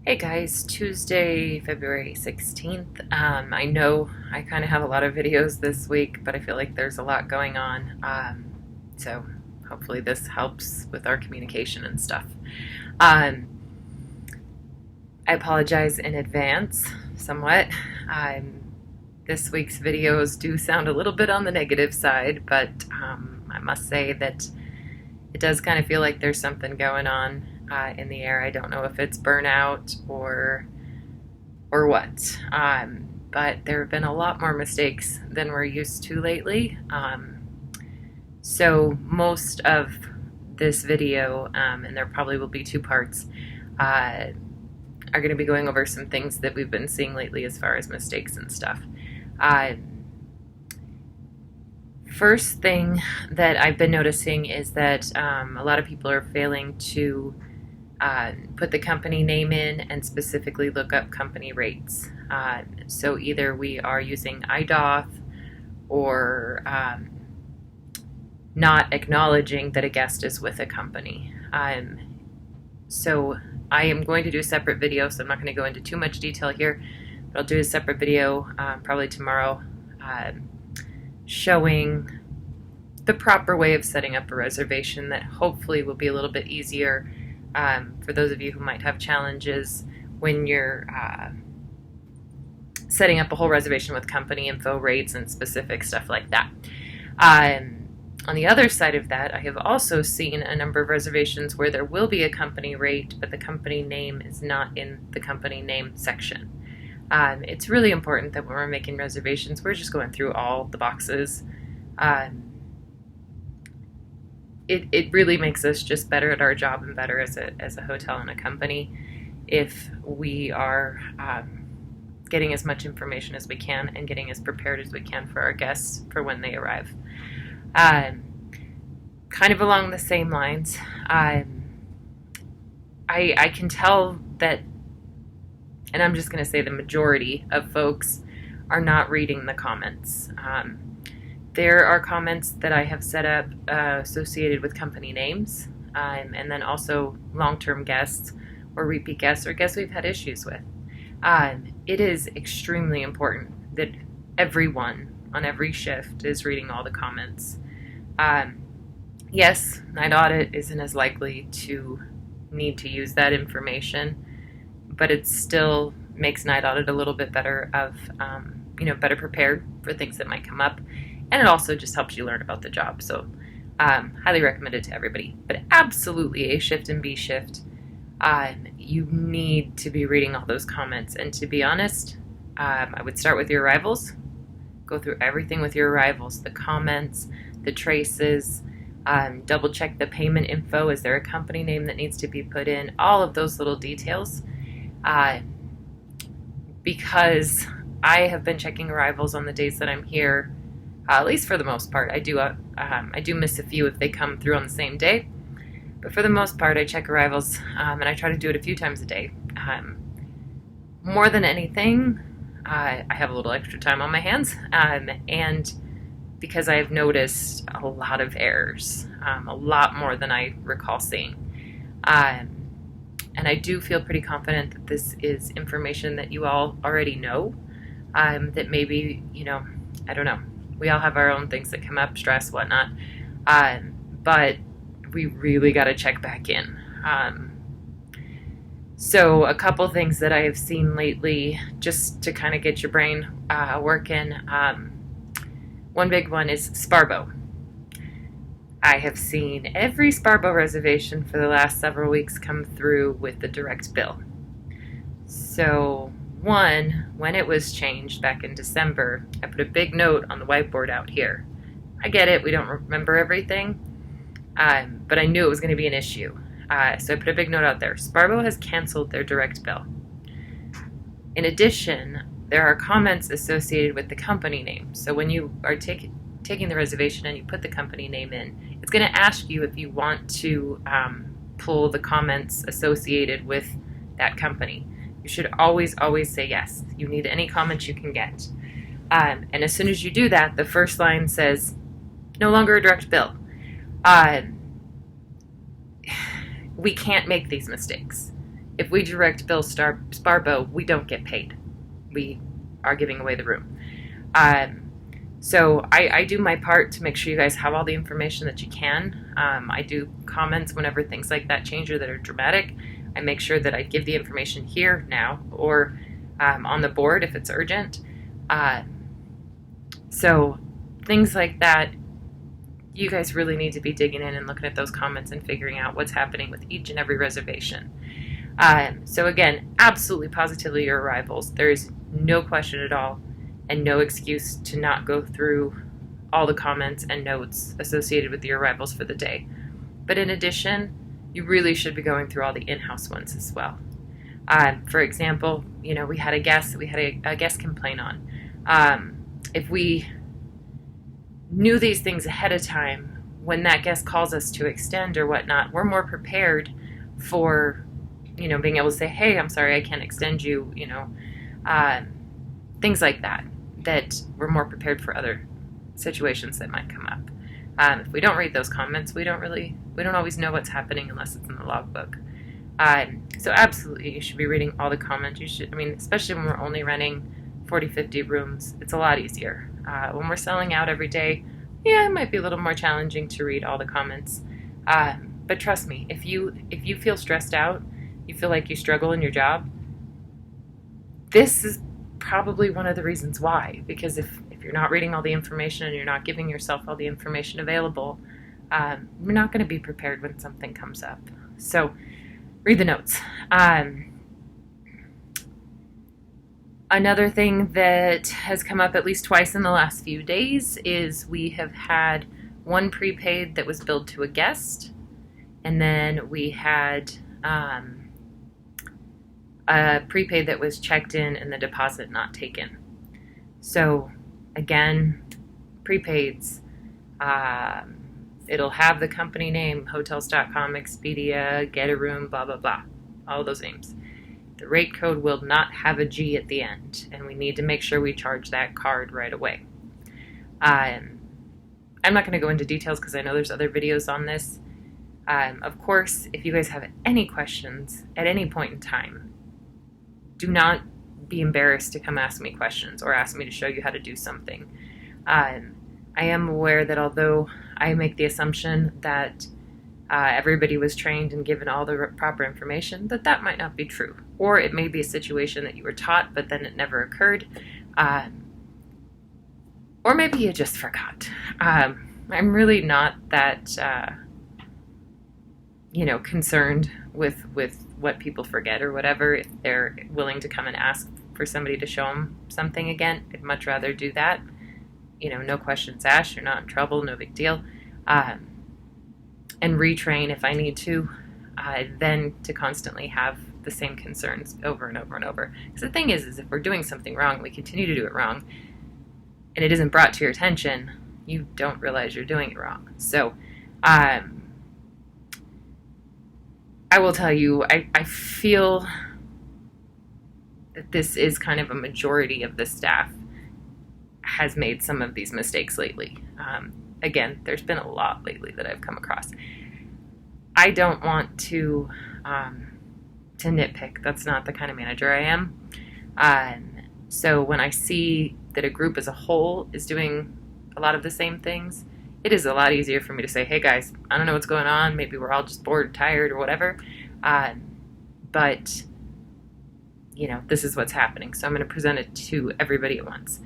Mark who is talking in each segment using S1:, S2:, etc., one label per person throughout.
S1: Hey guys, Tuesday, February 16th. I know I kind of have a lot of videos this week, but I feel like there's a lot going on. So hopefully this helps with our communication and stuff. Um, I apologize in advance somewhat. This week's videos do sound a little bit on the negative side, but I must say that it does kind of feel like there's something going on in the air. I don't know if it's burnout or what. But there have been a lot more mistakes than we're used to lately. So most of this video, and there probably will be two parts, are going to be going over some things that we've been seeing lately as far as mistakes and stuff. First thing that I've been noticing is that a lot of people are failing to put the company name in and specifically look up company rates. So either we are using IDOF or not acknowledging that a guest is with a company. So I am going to do a separate video, so I'm not going to go into too much detail here, but I'll do a separate video probably tomorrow showing the proper way of setting up a reservation that hopefully will be a little bit easier for those of you who might have challenges when you're setting up a whole reservation with company info, rates, and specific stuff like that. On the other side of that, I have also seen a number of reservations where there will be a company rate, but the company name is not in the company name section. It's really important that when we're making reservations, we're just going through all the boxes. It really makes us just better at our job and better as a hotel and a company if we are getting as much information as we can and getting as prepared as we can for our guests for when they arrive. Kind of along the same lines, I can tell that, and I'm just going to say the majority of folks are not reading the comments. There are comments that I have set up associated with company names, and then also long-term guests or repeat guests or guests we've had issues with. It is extremely important that everyone on every shift is reading all the comments. Yes, Night Audit isn't as likely to need to use that information, but it still makes Night Audit a little bit better better prepared for things that might come up, and it also just helps you learn about the job. So highly recommended to everybody. But absolutely A shift and B shift, you need to be reading all those comments. And to be honest, I would start with your arrivals. Go through everything with your arrivals, the comments, the traces, double check the payment info. Is there a company name that needs to be put in? All of those little details. Because I have been checking arrivals on the days that I'm here, at least for the most part. I do miss a few if they come through on the same day, but for the most part I check arrivals, and I try to do it a few times a day. More than anything, I have a little extra time on my hands, and because I have noticed a lot of errors, a lot more than I recall seeing. And I do feel pretty confident that this is information that you all already know, that maybe, I don't know, we all have our own things that come up, stress, whatnot, but we really got to check back in. So a couple things that I have seen lately, just to kind of get your brain working. One big one is Sparbo. I have seen every Sparbo reservation for the last several weeks come through with the direct bill. So one, when it was changed back in December, I put a big note on the whiteboard out here. I get it, we don't remember everything, but I knew it was going to be an issue. So I put a big note out there. Sparbo has canceled their direct bill. In addition, there are comments associated with the company name. So when you are taking the reservation and you put the company name in, it's going to ask you if you want to pull the comments associated with that company. You should always say yes. You need any comments you can get. And as soon as you do that, the first line says, no longer a direct bill. We can't make these mistakes. If we direct bill Sparbo, we don't get paid. We are giving away the room. So I do my part to make sure you guys have all the information that you can. I do comments whenever things like that change or that are dramatic. I make sure that I give the information here now or on the board if it's urgent. So things like that, you guys really need to be digging in and looking at those comments and figuring out what's happening with each and every reservation. So again, absolutely positively your arrivals. There is no question at all and no excuse to not go through all the comments and notes associated with your arrivals for the day. But in addition, you really should be going through all the in-house ones as well. For example, we had a guest complain on. If we knew these things ahead of time, when that guest calls us to extend or whatnot, we're more prepared for, being able to say, hey, I'm sorry, I can't extend you, things like that we're more prepared for other situations that might come up. If we don't read those comments, we don't always know what's happening unless it's in the logbook. So absolutely, you should be reading all the comments. Especially when we're only renting 40, 50 rooms, it's a lot easier. When we're selling out every day, it might be a little more challenging to read all the comments. But trust me, if you feel stressed out, you feel like you struggle in your job, this is probably one of the reasons why. Because if you're not reading all the information and you're not giving yourself all the information available, you're not going to be prepared when something comes up. So read the notes. Another thing that has come up at least twice in the last few days is we have had one prepaid that was billed to a guest, and then we had a prepaid that was checked in and the deposit not taken. So again, prepaids, it'll have the company name, Hotels.com, Expedia, Get a Room, blah, blah, blah, all those names. The rate code will not have a G at the end, and we need to make sure we charge that card right away. I'm not going to go into details because I know there's other videos on this. Of course, if you guys have any questions at any point in time, do not be embarrassed to come ask me questions or ask me to show you how to do something. I am aware that although I make the assumption that everybody was trained and given all the proper information, that might not be true. Or it may be a situation that you were taught, but then it never occurred. Or maybe you just forgot. I'm really not that, concerned with what people forget or whatever. If they're willing to come and ask for somebody to show them something again, I'd much rather do that. No questions asked, you're not in trouble, no big deal. And retrain if I need to, then to constantly have the same concerns over and over and over. Because the thing is if we're doing something wrong, we continue to do it wrong, and it isn't brought to your attention, you don't realize you're doing it wrong. So, I will tell you, I feel that this is kind of a majority of the staff has made some of these mistakes lately. Again, there's been a lot lately that I've come across. I don't want to nitpick. That's not the kind of manager I am. So when I see that a group as a whole is doing a lot of the same things, it is a lot easier for me to say, hey guys, I don't know what's going on. Maybe we're all just bored, tired, or whatever. But this is what's happening. So I'm going to present it to everybody at once.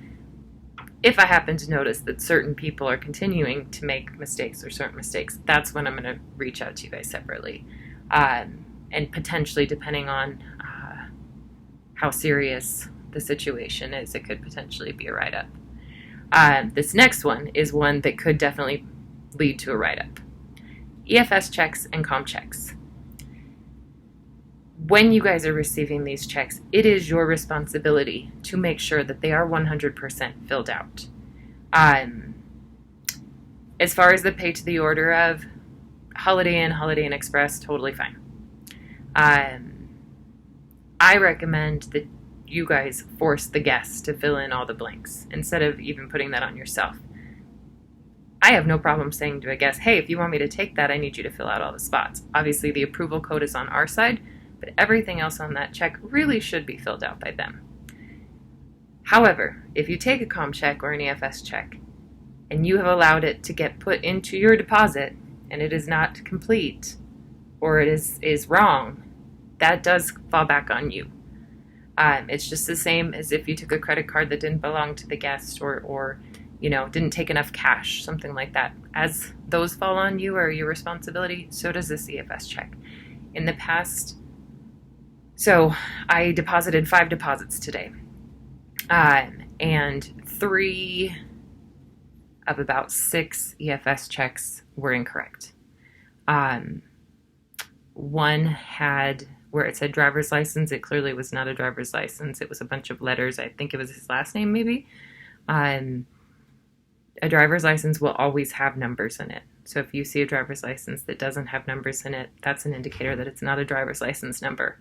S1: If I happen to notice that certain people are continuing to make mistakes or certain mistakes, that's when I'm going to reach out to you guys separately. And potentially, depending on how serious the situation is, it could potentially be a write-up. This next one is one that could definitely lead to a write-up. EFS checks and COM checks. When you guys are receiving these checks, it is your responsibility to make sure that they are 100% filled out. As far as the pay to the order of Holiday Inn Express, totally fine. I recommend that you guys force the guests to fill in all the blanks instead of even putting that on yourself. I have no problem saying to a guest, hey, if you want me to take that, I need you to fill out all the spots. Obviously, the approval code is on our side, but everything else on that check really should be filled out by them. However, if you take a COM check or an EFS check and you have allowed it to get put into your deposit and it is not complete or it is wrong, that does fall back on you. It's just the same as if you took a credit card that didn't belong to the guest or didn't take enough cash, something like that. As those fall on you or your responsibility, so does this EFS check. In the past, so I deposited 5 deposits today. And 3 of about 6 EFS checks were incorrect. One had where it said driver's license. It clearly was not a driver's license. It was a bunch of letters. I think it was his last name, maybe. A driver's license will always have numbers in it. So if you see a driver's license that doesn't have numbers in it, that's an indicator that it's not a driver's license number.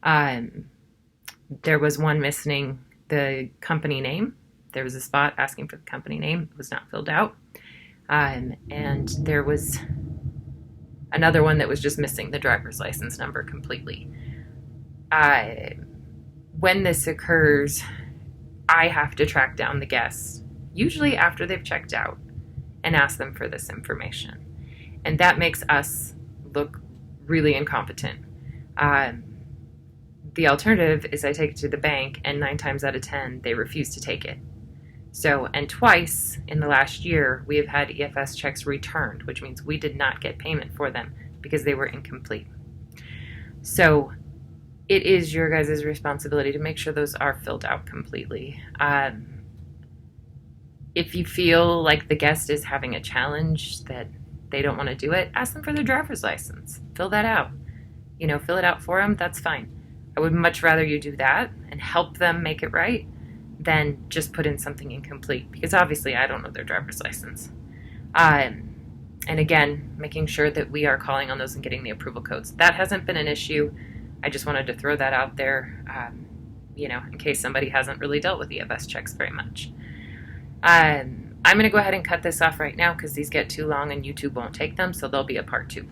S1: There was one missing the company name. There was a spot asking for the company name. It was not filled out. And there was another one that was just missing the driver's license number completely. When this occurs, I have to track down the guests, usually after they've checked out, and ask them for this information. And that makes us look really incompetent. The alternative is I take it to the bank, and 9 times out of 10, they refuse to take it. So, and twice in the last year, we have had EFS checks returned, which means we did not get payment for them because they were incomplete. So, it is your guys' responsibility to make sure those are filled out completely. If you feel like the guest is having a challenge that they don't want to do it, ask them for their driver's license. Fill that out. Fill it out for them, that's fine. I would much rather you do that and help them make it right than just put in something incomplete, because obviously I don't know their driver's license. And again, making sure that we are calling on those and getting the approval codes. That hasn't been an issue. I just wanted to throw that out there, in case somebody hasn't really dealt with EFS checks very much. I'm going to go ahead and cut this off right now because these get too long and YouTube won't take them, so there'll be a part 2.